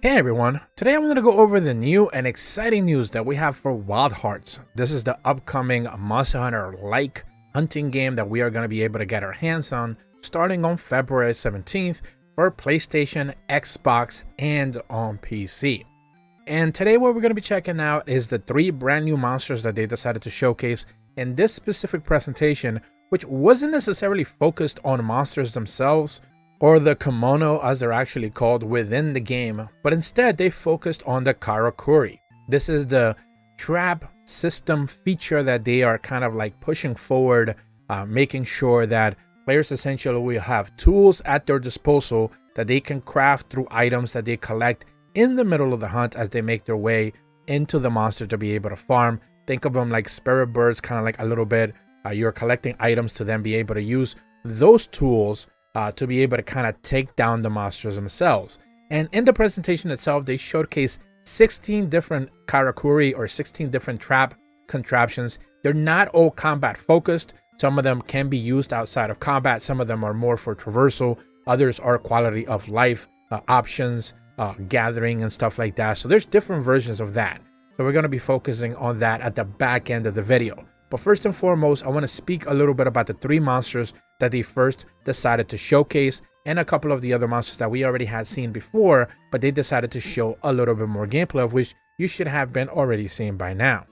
Hey everyone, today I'm going to go over the new and exciting news that we have for Wild Hearts. This is the upcoming Monster Hunter-like hunting game that we are going to be able to get our hands on starting on February 17th for PlayStation, Xbox, and on PC. And today what we're going to be checking out is the 3 brand new monsters that they decided to showcase in this specific presentation, which wasn't necessarily focused on monsters themselves, or the kimono as they're actually called within the game, but instead they focused on the karakuri. This is the trap system feature that they are kind of like pushing forward, making sure that players essentially will have tools at their disposal that they can craft through items that they collect in the middle of the hunt as they make their way into the monster to be able to farm. Think of them like spirit birds, kind of like a little bit. You're collecting items to then be able to use those tools to be able to kind of take down the monsters themselves. And in the presentation itself, they showcase 16 different karakuri or 16 different trap contraptions. They're not all combat focused. Some of them can be used outside of combat. Some of them are more for traversal. Others are quality of life options, gathering and stuff like that. So there's different versions of that. So we're going to be focusing on that at the back end of the video. But first and foremost, I want to speak a little bit about the 3 monsters that they first decided to showcase and a couple of the other monsters that we already had seen before, but they decided to show a little bit more gameplay of which you should have been already seen by now.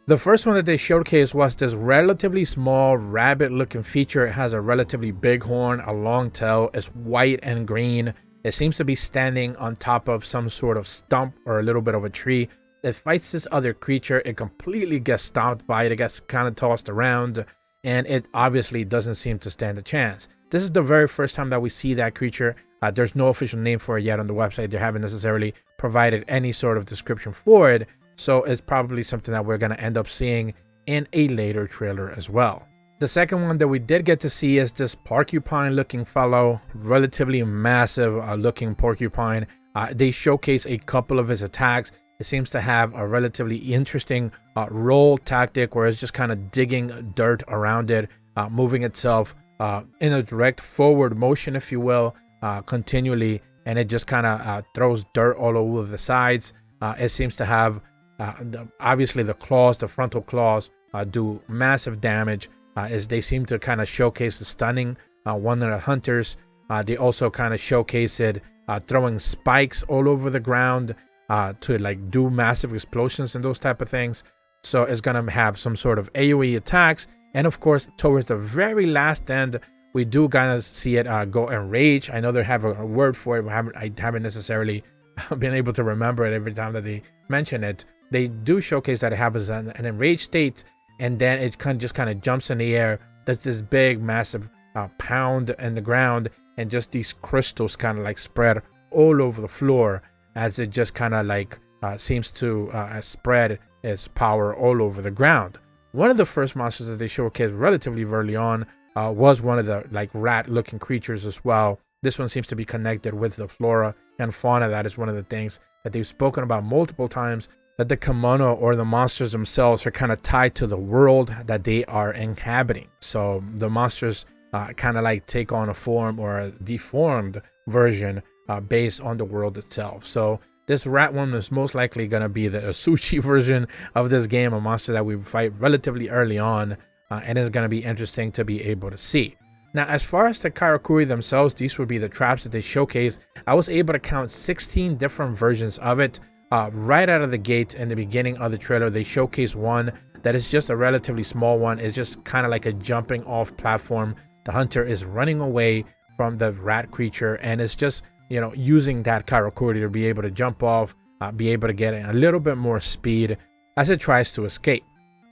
The first one that they showcased was this relatively small rabbit looking feature. It has a relatively big horn, a long tail, it's white and green. It seems to be standing on top of some sort of stump or a little bit of a tree. It fights this other creature. It completely gets stomped by it. It gets kind of tossed around, and it obviously doesn't seem to stand a chance. This is the very first time that we see that creature. There's no official name for it yet on the website. They haven't necessarily provided any sort of description for it, so it's probably something that we're going to end up seeing in a later trailer as well. The second one that we did get to see is this porcupine looking fellow, relatively massive looking porcupine. They showcase a couple of his attacks. It seems to have a relatively interesting roll tactic where it's just kind of digging dirt around it, moving itself in a direct forward motion, if you will, continually, and it just kind of throws dirt all over the sides. It seems to have, obviously the claws, the frontal claws do massive damage, as they seem to kind of showcase the stunning one of the hunters. They also kind of showcase it throwing spikes all over the ground, to like do massive explosions and those type of things. So it's gonna have some sort of AoE attacks, and of course towards the very last end we do kind of see it go enrage. I know they have a word for it, but I haven't necessarily been able to remember it every time that they mention it. They do showcase that it happens an enraged state, and then it just kind of jumps in the air. There's this big massive pound in the ground, and just these crystals kind of like spread all over the floor as it just kind of like seems to spread its power all over the ground. One of the first monsters that they showcased relatively early on was one of the like rat looking creatures as well. This one seems to be connected with the flora and fauna. That is one of the things that they've spoken about multiple times, that the kimono or the monsters themselves are kind of tied to the world that they are inhabiting. So the monsters kind of like take on a form or a deformed version based on the world itself. So this rat one is most likely going to be the sushi version of this game, a monster that we fight relatively early on, and it's going to be interesting to be able to see. Now, as far as the karakuri themselves, these would be the traps that they showcase. I was able to count 16 different versions of it. Right out of the gate in the beginning of the trailer, they showcase one that is just a relatively small one. It's just kind of like a jumping off platform. The hunter is running away from the rat creature, and it's just, you know, using that karakuri to be able to jump off, be able to get a little bit more speed as it tries to escape.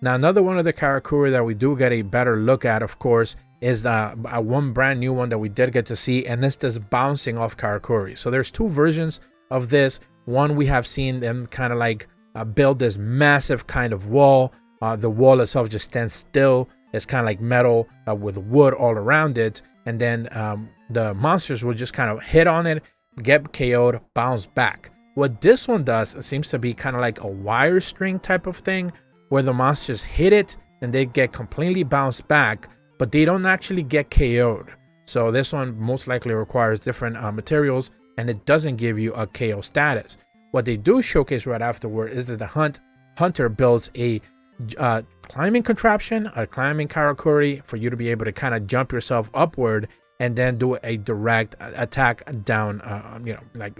Now, another one of the karakuri that we do get a better look at, of course, is the one brand new one that we did get to see, and it's this bouncing off karakuri. So there's 2 versions of this. One, we have seen them kind of like build this massive kind of wall. The wall itself just stands still. It's kind of like metal with wood all around it, and then the monsters will just kind of hit on it, get KO'd, bounce back. What this one does, it seems to be kind of like a wire string type of thing, where the monsters hit it and they get completely bounced back, but they don't actually get KO'd. So this one most likely requires different materials, and it doesn't give you a KO status. What they do showcase right afterward is that the hunter builds a climbing contraption, a climbing karakuri for you to be able to kind of jump yourself upward and then do a direct attack down, like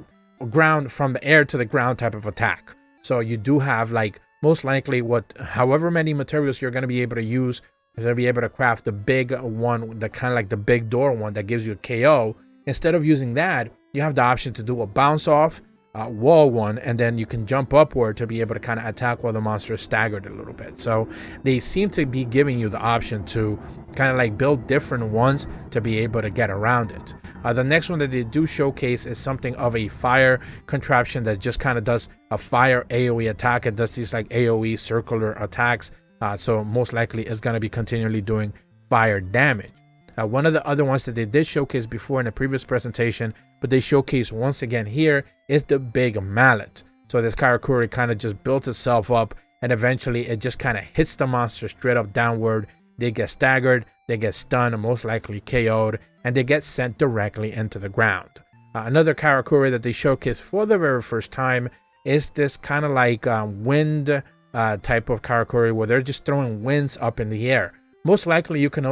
ground from the air to the ground type of attack. So you do have like most likely however many materials you're going to be able to use. You're going to be able to craft the big one, the kind of like the big door one that gives you a KO. Instead of using that, you have the option to do a bounce off wall one, and then you can jump upward to be able to kind of attack while the monster is staggered a little bit. So they seem to be giving you the option to kind of like build different ones to be able to get around it. The next one that they do showcase is something of a fire contraption that just kind of does a fire AoE attack. It does these like AoE circular attacks, so most likely it's going to be continually doing fire damage. One of the other ones that they did showcase before in the previous presentation, but they showcase once again here, is the big mallet. So this karakuri kind of just built itself up, and eventually it just kind of hits the monster straight up downward. They get staggered, they get stunned, most likely KO'd, and they get sent directly into the ground. Another karakuri that they showcase for the very first time is this kind of like wind type of karakuri where they're just throwing winds up in the air. Most likely you can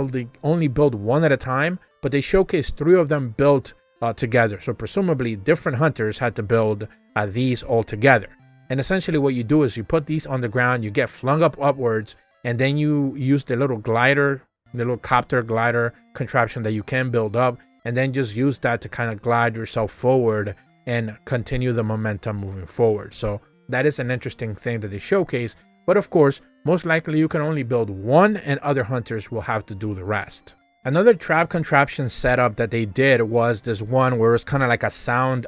only build one at a time, but they showcase 3 of them built together. So presumably different hunters had to build these all together. And essentially what you do is you put these on the ground, you get flung up upwards, and then you use the little glider, the little copter glider contraption that you can build up, and then just use that to kind of glide yourself forward and continue the momentum moving forward. So that is an interesting thing that they showcase. But of course, most likely you can only build one and other hunters will have to do the rest. Another trap contraption setup that they did was this one where it's kind of like a sound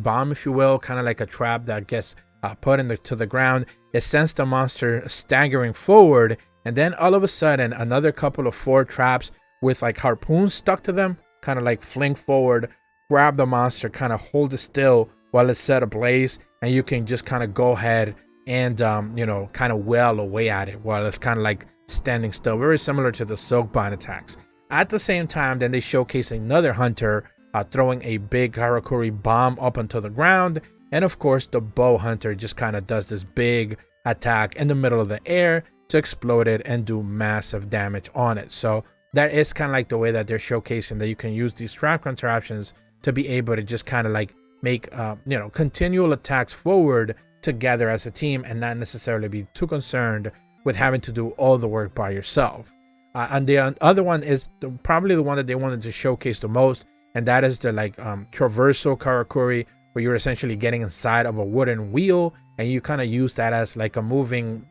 bomb, if you will, kind of like a trap that gets put to the ground. It sends the monster staggering forward, and then all of a sudden another couple of 4 traps with like harpoons stuck to them kind of like fling forward, grab the monster, kind of hold it still while it's set ablaze, and you can just kind of go ahead and kind of wail away at it while it's kind of like standing still, very similar to the silk bind attacks. At the same time, then they showcase another hunter throwing a big karakuri bomb up onto the ground, and of course the bow hunter just kind of does this big attack in the middle of the air to explode it and do massive damage on it. So that is kind of like the way that they're showcasing that you can use these trap contraptions to be able to just kind of like make continual attacks forward together as a team and not necessarily be too concerned with having to do all the work by yourself. And the other one is probably the one that they wanted to showcase the most, and that is the traversal karakuri, where you're essentially getting inside of a wooden wheel and you kind of use that as like a moving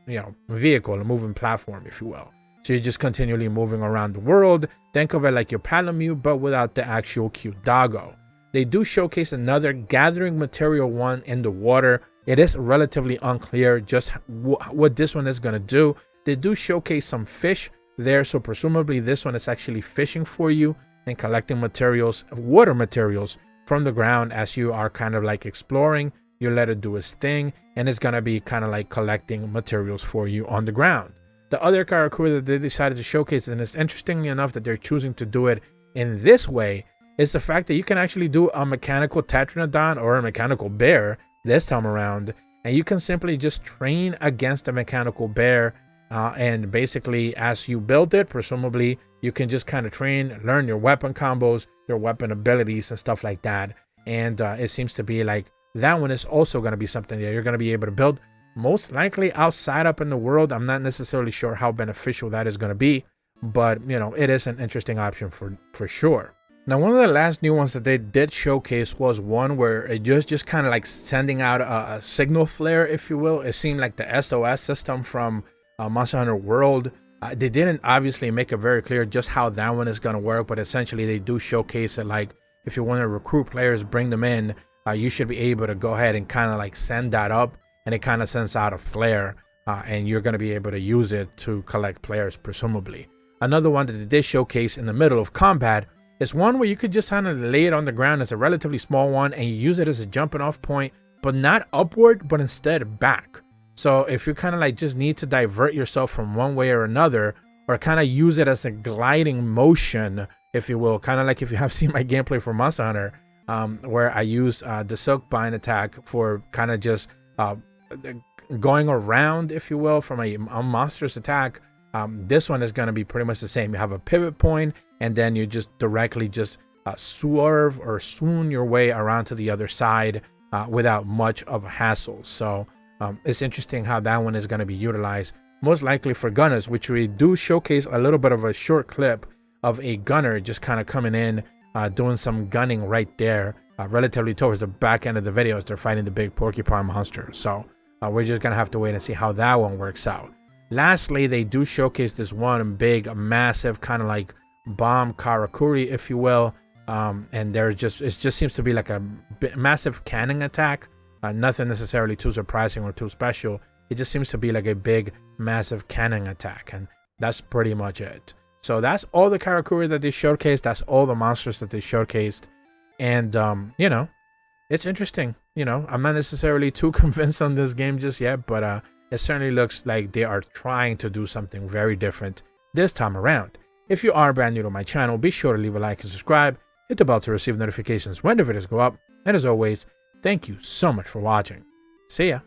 vehicle, a moving platform, if you will. So you're just continually moving around the world. Think of it like your Palamute, but without the actual cute doggo. They do showcase another gathering material one in the water. It is relatively unclear just what this one is going to do. They do showcase some fish there, so presumably this one is actually fishing for you and collecting materials, water materials from the ground as you are kind of like exploring. You let it do its thing, and it's going to be kind of like collecting materials for you on the ground. The other karakuri that they decided to showcase, and it's interestingly enough that they're choosing to do it in this way, is the fact that you can actually do a mechanical Tetranodon or a mechanical bear this time around, and you can simply just train against a mechanical bear, and basically as you build it, presumably you can just kind of train, learn your weapon combos, your weapon abilities and stuff like that. And it seems to be like that one is also going to be something that you're going to be able to build most likely outside up in the world. I'm not necessarily sure how beneficial that is going to be, but it is an interesting option for sure. Now, one of the last new ones that they did showcase was one where it just kind of like sending out a signal flare, if you will. It seemed like the SOS system from Monster Hunter World. They didn't obviously make it very clear just how that one is going to work, but essentially they do showcase it like if you want to recruit players, bring them in, you should be able to go ahead and kind of like send that up, and it kind of sends out a flare, and you're going to be able to use it to collect players, presumably. Another one that they did showcase in the middle of combat is one where you could just kind of lay it on the ground. It's a relatively small one, and you use it as a jumping off point, but not upward, but instead back. So if you kind of like just need to divert yourself from one way or another, or kind of use it as a gliding motion, if you will, kind of like if you have seen my gameplay for Monster Hunter, where I use the Silkbind attack for kind of just going around, if you will, from a monster's attack. This one is going to be pretty much the same. You have a pivot point, and then you just directly just swerve or swoon your way around to the other side without much of a hassle. So it's interesting how that one is going to be utilized, most likely for gunners, which we do showcase a little bit of a short clip of a gunner just kind of coming in, doing some gunning right there, relatively towards the back end of the video as they're fighting the big porcupine monster. So we're just going to have to wait and see how that one works out. Lastly, they do showcase this one big, massive, kind of like bomb karakuri, if you will. And it just seems to be like a massive cannon attack. Nothing necessarily too surprising or too special. It just seems to be like a big, massive cannon attack. And that's pretty much it. So that's all the karakuri that they showcased. That's all the monsters that they showcased. And, you know, it's interesting. You know, I'm not necessarily too convinced on this game just yet, but it certainly looks like they are trying to do something very different this time around. If you are brand new to my channel, be sure to leave a like and subscribe. Hit the bell to receive notifications when the videos go up. And as always, thank you so much for watching. See ya.